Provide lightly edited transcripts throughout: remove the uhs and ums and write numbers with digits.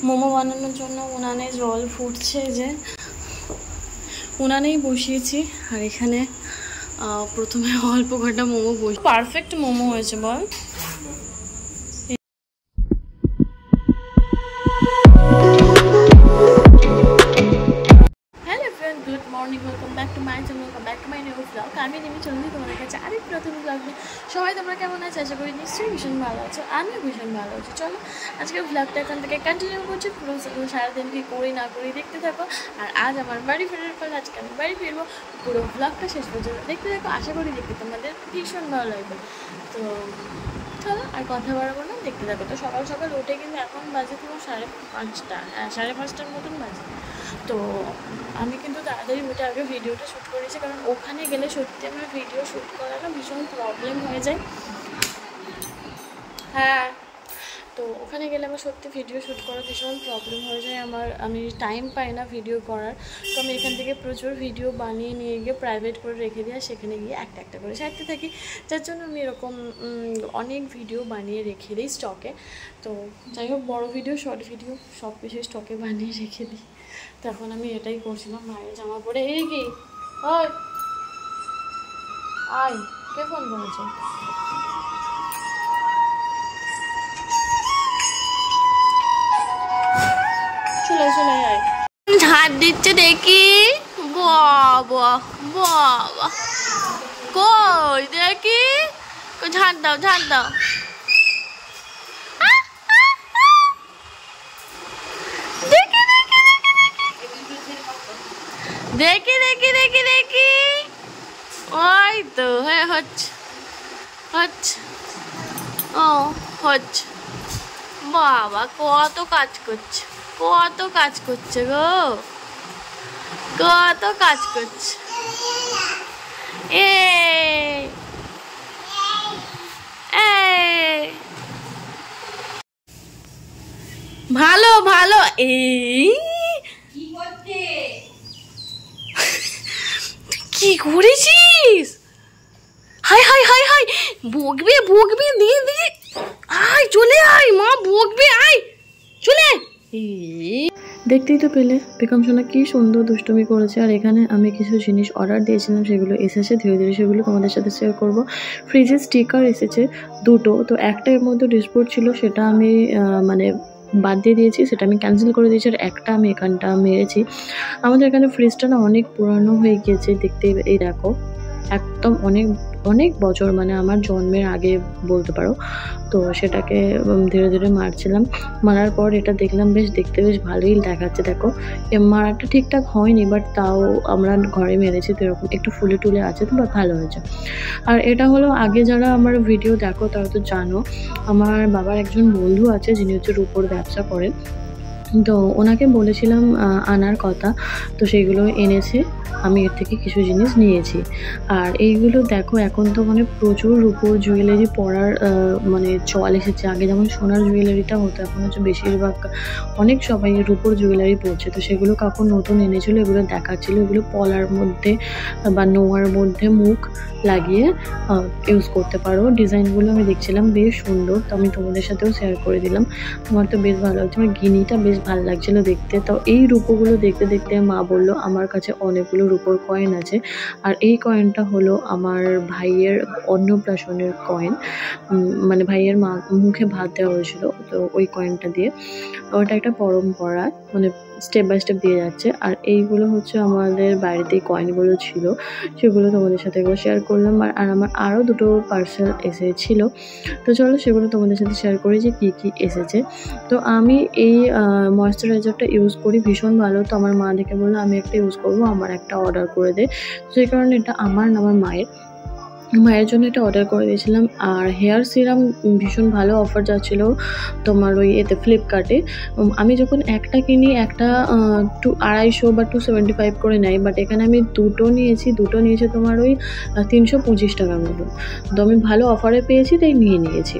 মোমো বানানোর জন্য উনানে জল ফুটছে, যে উনানেই বসিয়েছি। আর এখানে প্রথমে অল্প কটা মোমো পারফেক্ট মোমো হয়েছে বল। Good morning, welcome back to my channel, welcome back to my new blog. আমি নেমে চলছি তোমাদের কাছে আরেক প্রথম ব্লগ নিয়ে। সবাই তোমরা কেমন আছো? আশা করি নিশ্চয়ই ভীষণ ভালো আছো, আমিও ভীষণ ভালো আছি। চলো আজকের ব্লগটা এখান থেকে কন্টিনিউ করছি, পুরো সারাদিন কি করি না করি দেখতে থাকো। আর আজ আমার বাড়ি ফেরার পর আজকে আমি বাড়ি ফিরবো, পুরো ব্লগটা শেষ পর্যন্ত দেখতে থাকো। আশা করি দেখতে তোমাদের ভীষণ ভালো লাগবে। তো চলো আর কথা বাড়াবো না, দেখতে থাকো। তো সকাল সকাল উঠে কিন্তু এখন বাজে তোমার 5:30, হ্যাঁ 5:30টার মতন বাজে। তো আমি কিন্তু তাড়াতাড়ি উঠে আগে ভিডিওটা শ্যুট করেছি, কারণ ওখানে গেলে সত্যি আমার ভিডিও শ্যুট করাটা ভীষণ প্রবলেম হয়ে যায়। হ্যাঁ, তো ওখানে গেলে আমার সত্যি ভিডিও শ্যুট করা ভীষণ প্রবলেম হয়ে যায় আমার, আমি টাইম পাই না ভিডিও করার। তো আমি এখান থেকে প্রচুর ভিডিও বানিয়ে নিয়ে গিয়ে প্রাইভেট করে রেখে দিই, আর সেখানে গিয়ে একটা একটা করে সারতে থাকি। যার জন্য আমি এরকম অনেক ভিডিও বানিয়ে রেখে দিই স্টকে। তো যাই হোক, বড়ো ভিডিও শর্ট ভিডিও সব কিছু স্টকে বানিয়ে রেখে দিই। তো এখন আমি এটাই করছিলাম, মায়ের জামা পরে। এই কি ওই আয়, কে ফোন করেছে? চলে চলে আয়। ঝাড় দিচ্ছে দেখি, বাবা বাবা, কই দেখি, ঝাড় দাও ঝাড় দাও। দেখি দেখি দেখি দেখি, ওই তো হ্যাঁ হচ্ছে হচ্ছে, ও হচ্ছে। বাবা কত কাজ করছে, কত কাজ করছে গো, কত কাজ করছে। এ ভালো ভালো। এই কি করেছিস? হাই হাই হাই হাই, বকবে বকবে, দিয়ে দিয়ে আয়, চলে আয়, মা বকবে, আয় চলে আয়। দেখতেই তো পেলে বেগম সোনা কি সুন্দর দুষ্টুমি করেছে। আর এখানে আমি কিছু জিনিস অর্ডার দিয়েছিলাম, সেগুলো এসেছে, ধীরে ধীরে সেগুলো তোমাদের সাথে শেয়ার করব। ফ্রিজের স্টিকার এসেছে দুটো, তো একটা এর মধ্যে ডিসপোর্ট ছিল, সেটা আমি মানে বাদ দিয়ে দিয়েছি, সেটা আমি ক্যান্সেল করে দিয়েছি। আর একটা আমি এখানটা মেরেছি। আমাদের এখানে ফ্রিজটা না অনেক পুরানো হয়ে গিয়েছে, দেখতে এই দেখো, একদম অনেক অনেক বছর, মানে আমার জন্মের আগে বলতে পারো। তো সেটাকে ধীরে ধীরে মারছিলাম, মারার পর এটা দেখলাম বেশ দেখতে বেশ ভালোই দেখাচ্ছে। দেখো মারাটা ঠিকঠাক হয়নি, বাট তাও আমরা ঘরে মেরেছি, তো এরকম একটু ফুলে টুলে আছে, তো ভালো হয়েছে। আর এটা হলো, আগে যারা আমার ভিডিও দেখো তারা তো জানো, আমার বাবার একজন বন্ধু আছে যিনি হচ্ছে রূপোর ব্যবসা করেন। তো ওনাকে বলেছিলাম আনার কথা, তো সেইগুলো এনেছে, আমি এর থেকে কিছু জিনিস নিয়েছি। আর এইগুলো দেখো, এখন তো মানে প্রচুর রূপোর জুয়েলারি পরার মানে চল এসেছে। আগে যেমন সোনার জুয়েলারিটা হতো, এখন হচ্ছে বেশিরভাগ অনেক সবাই রূপোর জুয়েলারি পরছে। তো সেগুলো কাকু নতুন এনেছিল, এগুলো দেখাচ্ছিল। এগুলো পলার মধ্যে বা নোয়ার মধ্যে মুখ লাগিয়ে ইউজ করতে পারো। ডিজাইনগুলো আমি দেখছিলাম বেশ সুন্দর, তো আমি তোমাদের সাথেও শেয়ার করে দিলাম। আমার তো বেশ ভালো লাগছে, আমার গিনিটা বেশ ভালো লাগছিল দেখতে। তো এই রূপোগুলো দেখতে দেখতে মা বললো আমার কাছে অনেকগুলো রূপোর কয়েন আছে। আর এই কয়েনটা হলো আমার ভাইয়ের অন্নপ্রাশনের কয়েন, মানে ভাইয়ের মুখে ভাত দেওয়া হয়েছিল, তো ওই কয়েনটা দিয়ে। ওটা একটা পরম্পরা, মানে স্টেপ বাই স্টেপ দিয়ে যাচ্ছে। আর এইগুলো হচ্ছে আমাদের বাড়িতে এই কয়েনগুলো ছিল, সেগুলো তোমাদের সাথে এগুলো শেয়ার করলাম। আর আমার আরও দুটো পার্সেল এসেছিল, তো চলো সেগুলো তোমাদের সাথে শেয়ার করি যে কী কী এসেছে। তো আমি এই ময়েশ্চারাইজারটা ইউজ করি, ভীষণ ভালো। তো আমার মা দেখে বললো আমি একটা ইউজ করবো, আমার একটা অর্ডার করে দে। সেই কারণে এটা আমার না, আমার মায়ের জন্য এটা অর্ডার করে দিয়েছিলাম। আর হেয়ার সিরাম ভীষণ ভালো অফার যাচ্ছিলো তোমার ওই এতে ফ্লিপকার্টে। আমি যখন একটা কিনি, একটা 250 বা 275 করে নেয়, বাট এখানে আমি দুটো নিয়েছি তোমার ওই 325 টাকার মতো। তো আমি ভালো অফারে পেয়েছি, তাই নিয়েছি।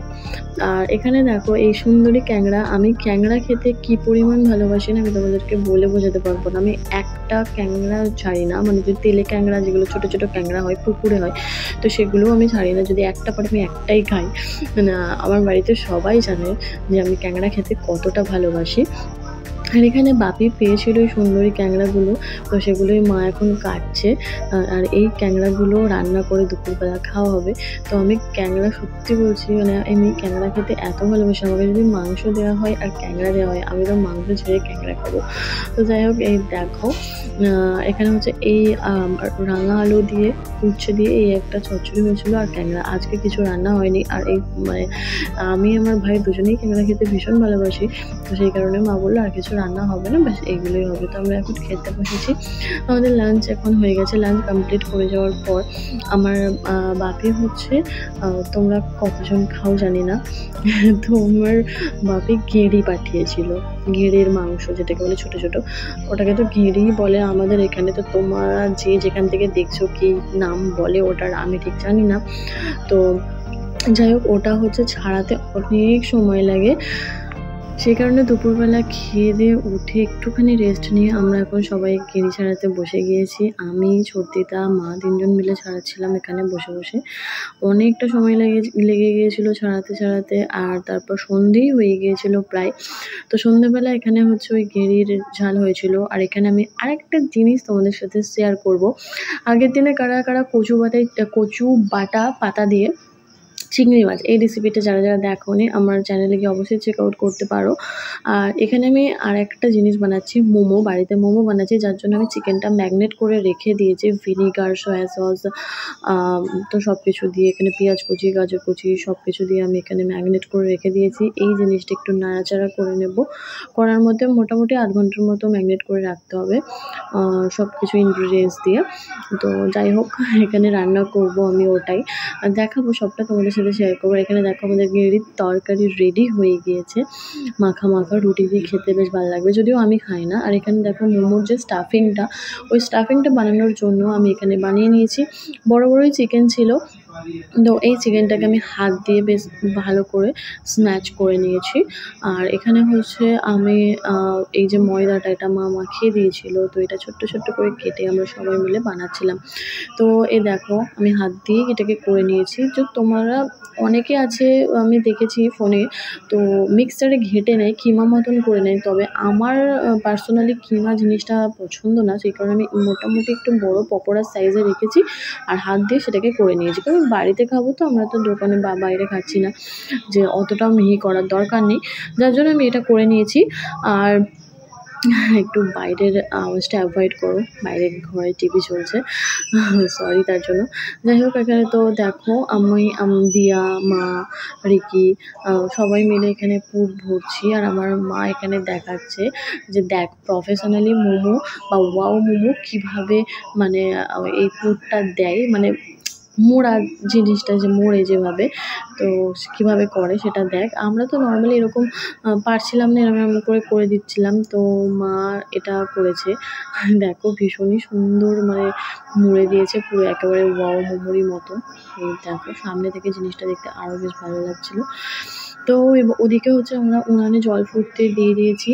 আর এখানে দেখো এই সুন্দরী ক্যাংড়া, আমি ক্যাংড়া খেতে কি পরিমাণ ভালোবাসি না, আমি তোমাদেরকে বলে বোঝাতে পারবো না। আমি একটা ক্যাংড়া ছাড়ি না, মানে যে তেলে ক্যাংড়া যেগুলো ছোটো ছোটো ক্যাংড়া হয়, পুকুরে হয়, তো সেগুলোও আমি ছাড়ি না। যদি একটা পারে আমি একটাই খাই। আমার বাড়িতে সবাই জানে যে আমি ক্যাংড়া খেতে কতটা ভালোবাসি। আর এখানে বাপি পেয়েছিল ওই সুন্দরী ক্যাংড়াগুলো, তো সেগুলোই মা এখন কাটছে। আর এই ক্যাংড়াগুলো রান্না করে দুপুরবেলা খাওয়া হবে। তো আমি ক্যাংড়া সত্যি বলছি, মানে আমি ক্যাংড়া খেতে এত ভালোবাসি, আমাকে যদি মাংস দেওয়া হয় আর ক্যাংড়া দেওয়া হয় আমি তো মাংস ছেড়ে ক্যাংড়া খাবো। তো যাই হোক, এই দেখো এখানে হচ্ছে এই রাঙা আলু দিয়ে উচ্ছে দিয়ে এই একটা চচ্চড়ি হয়েছিল আর ক্যাংড়া। আজকে কিছু রান্না হয়নি। আর এই মানে আমি আমার ভাই দুজনেই ক্যাংড়া খেতে ভীষণ ভালোবাসি, তো সেই কারণে মা বললো আর কিছু রান্না হবে না, ব্যাস এইগুলোই হবে। তো আমরা এখন খেতে বসেছি। আমাদের লাঞ্চ এখন হয়ে গেছে। লাঞ্চ কমপ্লিট করে যাওয়ার পর আমার বাপি হচ্ছে, তোমরা কতজন খাও জানি না, তো আমার বাপি গেঁড়ি পাঠিয়েছিল, গেঁড়ির মাংস যেটাকে বলে ছোটো ছোটো, ওটাকে তো গেঁড়ি বলে আমাদের এখানে। তো তোমরা যেখান থেকে দেখছো কি নাম বলে ওটার আমি ঠিক জানি না। তো যাই হোক, ওটা হচ্ছে ছাড়াতে অনেক সময় লাগে, সেই কারণে দুপুরবেলা খেয়ে দিয়ে উঠে একটুখানি রেস্ট নিয়ে আমরা এখন সবাই গেঁড়ি ছাড়াতে বসে গিয়েছি। আমি, ছোটদিদা, মা তিনজন মিলে ছাড়াচ্ছিলাম এখানে বসে বসে। অনেকটা সময় লেগে গিয়েছিল ছাড়াতে ছাড়াতে, আর তারপর সন্ধেই হয়ে গিয়েছিল প্রায়। তো সন্ধ্যেবেলা এখানে হচ্ছে ওই গেঁড়ির ঝাল হয়েছিল। আর এখানে আমি আরেকটা জিনিস তোমাদের সাথে শেয়ার করব। আগের দিনে কারা কারা কচু বাটা পাতা দিয়ে চিংড়ি মাছ, এই রেসিপিটা যারা যারা দেখোনি আমার চ্যানেলে গিয়ে অবশ্যই চেক আউট করতে পারো। আর এখানে আমি আর একটা জিনিস বানাচ্ছি, মোমো। বাড়িতে মোমো বানাচ্ছি, যার জন্য আমি চিকেনটা ম্যাগনেট করে রেখে দিয়েছি, ভিনিগার, সয়া সস, তো সব কিছু দিয়ে এখানে পেঁয়াজ কুচি, গাজর কুচি সব কিছু দিয়ে আমি এখানে ম্যাগনেট করে রেখে দিয়েছি। এই জিনিসটা একটু নাড়াচাড়া করে নেব, করার মধ্যে মোটামুটি আধ ঘন্টার মতো ম্যাগনেট করে রাখতে হবে সব কিছু ইনগ্রিডিয়েন্টস দিয়ে। তো যাই হোক, এখানে রান্না করব আমি, ওটাই দেখাবো, সবটা তোমাদের সাথে শেয়ার করবো। এখানে দেখো আমাদের গেঁড়ির তরকারি রেডি হয়ে গিয়েছে, মাখা মাখা, রুটি দিয়ে খেতে বেশ ভালো লাগবে, যদিও আমি খাই না। আর এখানে দেখো মোমোর যে স্টাফিংটা, ওই স্টাফিংটা বানানোর জন্য আমি এখানে বানিয়ে নিয়েছি। বড় বড়ই চিকেন ছিল, তো এই চিকেনটাকে আমি হাত দিয়ে বেশ ভালো করে স্ম্যাচ করে নিয়েছি। আর এখানে হচ্ছে আমি এই যে ময়দাটা, এটা মা মাখিয়ে দিয়েছিল, তো এটা ছোট্ট ছোট্ট করে কেটে আমরা সবাই মিলে বানাচ্ছিলাম। তো এই দেখো আমি হাত দিয়ে এটাকে করে নিয়েছি। যে তোমরা অনেকে আছে আমি দেখেছি ফোনে, তো মিক্সারে ঘেঁটে নেয়, কিমা মতন করে নেয়, তবে আমার পার্সোনালি কিমা জিনিসটা পছন্দ না, সেই কারণে আমি মোটামুটি একটু বড় পকোড়ার সাইজে রেখেছি আর হাত দিয়ে সেটাকে করে নিয়েছি। কারণ বাড়িতে খাবো তো, আমরা তো দোকানে বা বাইরে খাচ্ছি না, যে অতটাও মিহি করার দরকার নেই, যার জন্য আমি এটা করে নিয়েছি। আর একটু বাইরের আওয়াজটা অ্যাভয়েড করো, বাইরের ঘরে টিভি চলছে, সরি তার জন্য। যাই হোক, এখানে তো দেখো আমি, দিয়া, মা, রিকি সবাই মিলে এখানে পুর ভরছি। আর আমার মা এখানে দেখাচ্ছে যে দেখ প্রফেশনালি মোমো বা ওয়াও মোমো কীভাবে মানে এই পুরটা দেয়, মানে মোড়া জিনিসটা যে মোড়ে যেভাবে, তো কীভাবে করে সেটা দেখ। আমরা তো নর্মালি এরকম পারছিলাম না, এরকম করে দিচ্ছিলাম, তো মা এটা করেছে। দেখো ভীষণই সুন্দর মানে মুড়ে দিয়েছে, পুরো একেবারে ওয়াও মোমোরই মতো। এই দেখো সামনে থেকে জিনিসটা দেখতে আরও বেশ ভালো লাগছিলো। তো ওদিকে হচ্ছে আমরা উনানে জল ফুটতে দিয়ে দিয়েছি,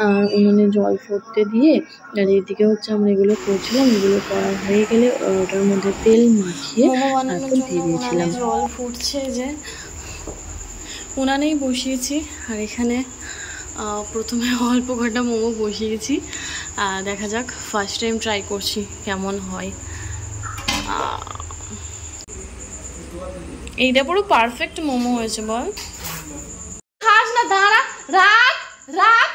আর উনানে জল ফুটতে দিয়ে আর এদিকে হচ্ছে আমরা এগুলো করছিলাম। এগুলো করা হয়ে গেলে ওটার মধ্যে তেল মাখিয়ে তারপর দিয়ে দিয়েছিলাম। জল ফুটছে, যে উনানেই বসিয়েছি। আর এখানে প্রথমে অল্প কটা মোমো বসিয়েছি, দেখা যাক, ফার্স্ট টাইম ট্রাই করছি কেমন হয়। এইটা পুরো পারফেক্ট মোমো হয়েছে, বল। খাস না, দাঁড়া, রাখ রাখ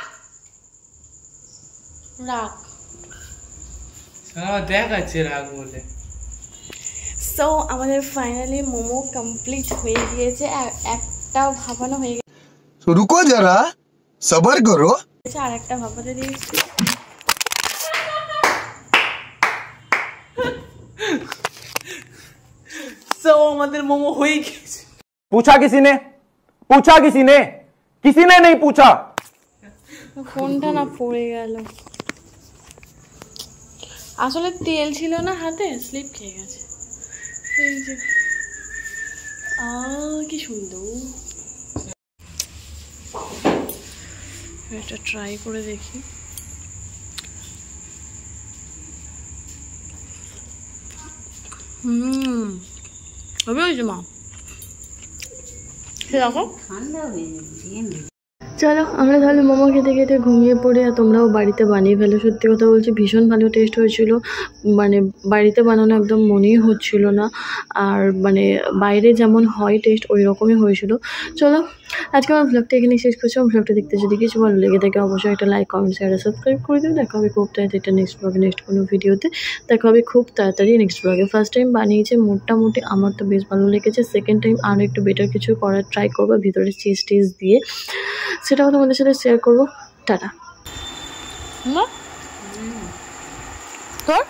রাখ, দেখাচ্ছে রাখ বলে। সো আমাদের ফাইনালি মোমো কমপ্লিট হয়ে গিয়েছে, একটা ভাপানো হয়ে গেছে। রুকো যারা, সবর করো, আর একটা ভাপাতে দিয়েছি। সো আমাদের মোমো হয়ে গেছে। पूछा किसी ने किसी ने नहीं पूछा। ফোনটা না পড়ে গেল, আসলে তেল ছিল না হাতে, স্লিপ খেয়ে গেছে। এই যে কি সুন্দর, এটা ট্রাই করে দেখি। হবে হয়েছে মা, দেখো ঠান্ডা হয়ে যাবে। চলো আমরা তাহলে মোমো খেতে খেতে ঘুমিয়ে পড়ি, আর তোমরাও বাড়িতে বানিয়ে ফেলো। সত্যি কথা বলছি, ভীষণ ভালো টেস্ট হয়েছিল। মানে বাড়িতে বানানো একদম মনেই হচ্ছিল না, আর মানে বাইরে যেমন হয় টেস্ট ওই রকমই হয়েছিল। চলো আজকে আমার ব্লগটা এখানে শেষ করছি। আমার ব্লগটা দেখতে যদি কিছু ভালো লেগে থাকে অবশ্যই একটা লাইক, কমেন্ট, শেয়ার আর সাবস্ক্রাইব করে দিও। দেখা হবে খুব তাড়াতাড়ি নেক্সট ব্লগে, নেক্সট কোনো ভিডিওতে দেখা হবে খুব তাড়াতাড়ি নেক্সট ব্লগে। ফার্স্ট টাইম বানিয়েছে, মোটামুটি আমার তো বেশ ভালো লেগেছে। সেকেন্ড টাইম আরও একটু বেটার কিছু করার ট্রাই করবো, ভিতরে চিজ টিজ দিয়ে, সেটাও তোমাদের সাথে শেয়ার করবো। টাটা। তোর